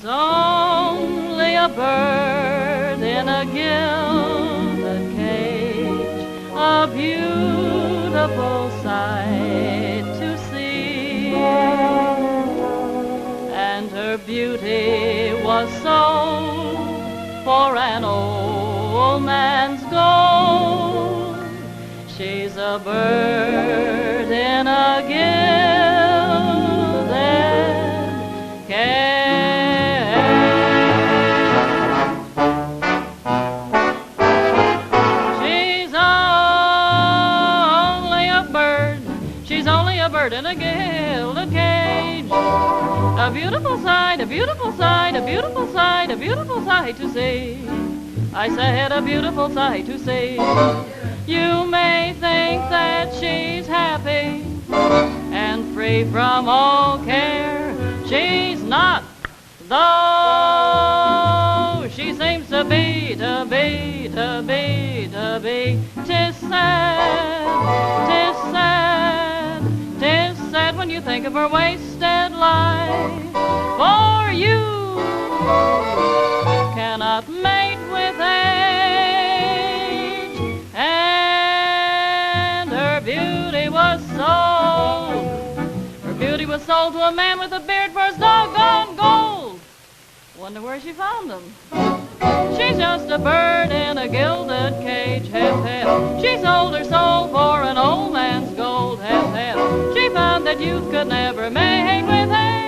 only a bird in a gilded cage, a beautiful sight to see. And her beauty was sold for an old man's gold. She's a bird in a gilded cage. She's only a bird in a gilded cage. A beautiful sight, a beautiful sight, a beautiful sight, a beautiful sight to see. I said a beautiful sight to see. You may think that she's happy and free from all care. She's not, though she seems to be. 'Tis sad when you think of her wasted life. For you cannot mate with age, and her beauty was sold. Her beauty was sold to a man with a beard for his doggone gold. Wonder where she found him. She's just a bird in a gilded cage, hep, hep. She sold her soul for an old man's gold, hep, hep. She found that youth could never mate with age.